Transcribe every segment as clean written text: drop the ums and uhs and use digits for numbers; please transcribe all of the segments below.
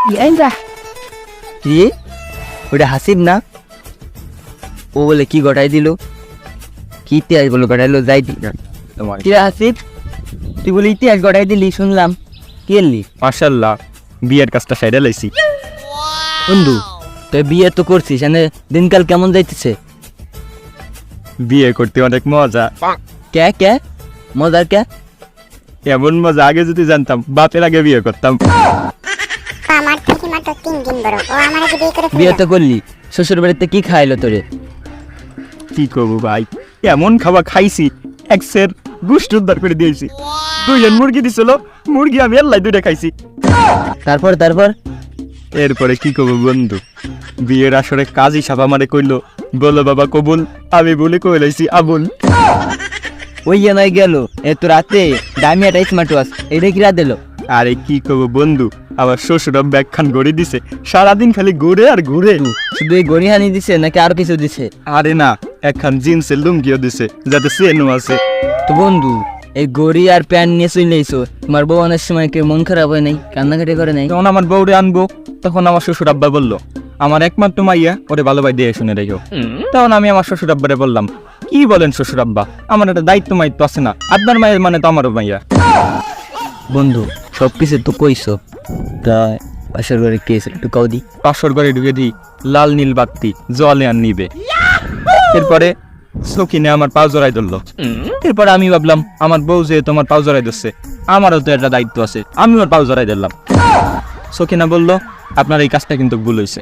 এই যা কি ওটা হাসিব না? ও বলে কি গটাই দিল, কি ইতিহাস বলে গটাইলো যাই দি কি রে হাসিব, তুই বলে ইতিহাস গটাই দিলি শুনলাম, কি এলি? মাশাআল্লাহ বিয়ের কাজটা সাইডে লাইছি। বন্ধু তুই বিয়ে তো করছিস, এনে দিনকাল কেমন যাইতেছে? বিয়ে করতে অনেক মজা। কে কে মজার কে? এমন মজা আগে যদি জানতাম বাপের আগে বিয়ে করতাম। আমার থেকে মাত্র 3 দিন বড়, ও আমার আগে বিয়ে করে বিয়ে তো করলি, শ্বশুর বাড়িতে কি খাইলো তোরে? কি করবো ভাই, এমন খাওয়া খাইছি এক সের গুষ্ঠ উদ্ধার করে দিয়েছি। 2 মুরগি দিছিল, মুরগি আমি আল্লাহ 2টা খাইছি। তারপর তারপর এরপরে কি করবো বন্ধু, বিয়ের আসরে কাজী সাহেব আমারে কইলো বলো বাবা কবুল, আমি বলে কই লাইছি আবুল। ওই নাই গেল এত রাতে ডামিয়াটা স্মার্ট ওয়াচ, এটা কি রাত দিল? আরে কি করবো বন্ধু, আমার শ্বশুর ব্যাগখান গড়ে দিছে, সারাদিন খালি ঘুরে আর ঘুরে। শুধু এই গড়িহানি দিছে নাকি আরো কিছু দিছে? আরে না, একখান জিন্সের লুঙ্গিও দিছে যাতে চেনও আছে। তো বন্ধু এই গড়ি আর প্যান্ট নিয়ে চলে এসো, তোমার বউ অনেক সময় কে মন খারাপ হয় নাই, কান্নাকাটি করে নাই? যখন আমার বউরে আনবো তখন আমার শ্বশুর আব্বা বললো আমার একমাত্র মাইয়া ওরে ভালো ভাই দিয়ে শুনে রেখো। তখন আমি আমার শ্বশুর আব্বারে বললাম কি বলেন শ্বশুর আব্বা, আমার একটা দায়িত্ব মাইত্ব আছে না, আপনার মায়ের মানে তো আমারও মাইয়া। বন্ধু সব কিছু তো কইছো, তা পাশের ঘরে কে এসে একটু কাউদি? পাশর ঘরে ঢুকে দিই লাল নীল বাতি জলে আর নিবে। এরপরে সখিনে আমার পাও জড়াই ধরলো। এরপরে আমি ভাবলাম আমার বউ যে তোমার পাও জড়াই ধরছে, আমারও তো একটা দায়িত্ব আছে, আমি ওর পাও জড়াই ধরলাম। সখিনা বলল আপনার এই কাজটা কিন্তু ভুল হয়েছে।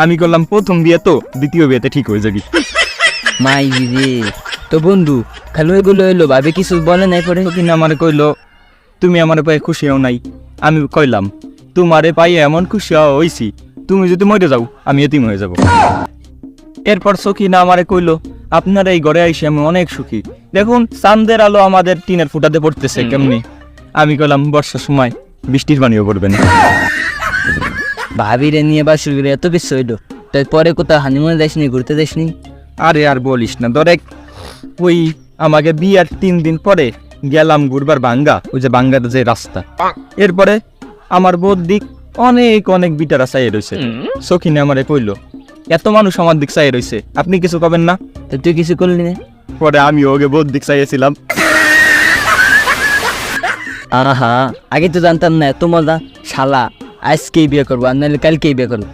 আমি করলাম প্রথম বিয়ে তো, দ্বিতীয় বিয়েতে ঠিক হয়ে যাবি। মাই রে, তো বন্ধু খালি ওইগুলো এলো ভাবে কিছু বলে নাই? পরে সখিনা আমারে কইলো তুমি আমার পায়ে খুশি হও নাই। আমি কইলাম তোমারে পায়ে এমন খুশি হইছি, তুমি যদি মরে যাও আমি এতিম হয়ে যাব। এরপর সখিনা আমারে কইলো আপনার এই ঘরে আইসে আমি অনেক সুখী, দেখুন চাঁদের আলো আমাদের টিনের ফুটাতে পড়তেছে কেমনি। আমি কইলাম বর্ষার সময় বৃষ্টির পানিও পড়বে না। ভাবিরে নিয়ে বাসুর ঘুরে এত বেশি হইলো, তাই পরে কোথাও হানিমুনে যাইসনি, ঘুরতে যাইসনি? আরে আর বলিস না, ধরেক ওই আমাকে বিয়ার 3 দিন পরে গেলাম ঘুরবার বাঙ্গা, ওই যে বাঙ্গার যে রাস্তা। এরপরে আমার বোধ দিক অনেক অনেক বিটারা চাইয়ে রয়েছে। সখিনে আমারে কইলো এত মানুষ আমার দিক চাইয়ে রয়েছে, আপনি কিছু কবেন না? তো তুই কিছু করলি না? পরে আমি ওকে বোধ দিক চাইয়েছিলাম। আহা আগে তো জানতাম না এত মজা। শালা আজকেই বিয়ে করবো আর নাহলে কালকেই বিয়ে করবো।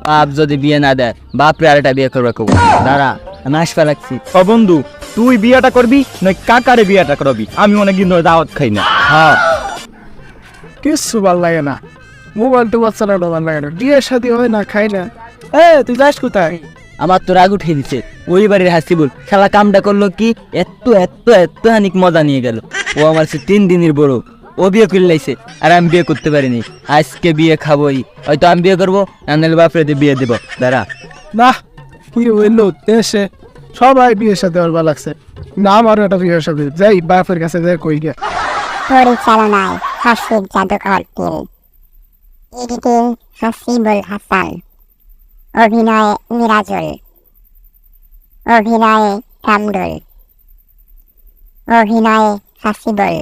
বাপ যদি বিয়ে না দেয় বাপরে আরেকটা বিয়ে করবো কেউ। দাঁড়া আমি আসপা লাগছি। ও বন্ধু তুই বিয়েটা করবি নয় কাকারে বিয়েটা করবি? আমি অনেকদিন ধরে দাওয়াত খাই না। হ্যাঁ কিছু ভাল লাগে না, মোবাইল টোবাইল চালানো ভাল লাগে না, বিয়ের সাথে হয় না, খাই না। তুই যাস কোথায়? আমার তো রাগ উঠিয়ে দিচ্ছে ওই বাড়ির হাসিবুল। শালা কামটা করলো কি, এত এত এত হানিক মজা নিয়ে গেল। ও আমার সে 3 দিনের বড়, ও বিয়ে করে লাইছে আর আমি বিয়ে করতে পারিনি। আজকে বিয়ে খাবোই, হয়তো আমি বিয়ে করবো না নাহলে বাপরে দিয়ে বিয়ে দেবো। দাঁড়া না কি হইলো দেশে সবাই বিয়ের সাথে ওর ভালো লাগছে না, আমারও একটা বিয়ের সাথে যাই, বাপের কাছে যাই কই গে। পরিচালনায় হাসিব জাদুকর টিম, এডিটিং হাসিবুল হাসান, অভিনয়ে মিরাজুল, অভিনয়ে কামরুল, অভিনয়ে হাসিবুল,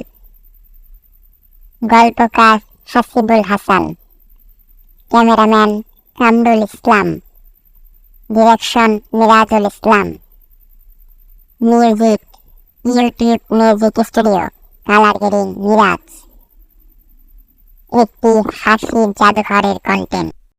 গল্পকার Hasibul Hasan, cameraman Kamrul Islam, direction Mirajul Islam, music YouTube music studio, colour grading Miraj. একটি হাসিব জাদুঘরের কন্টেন্ট।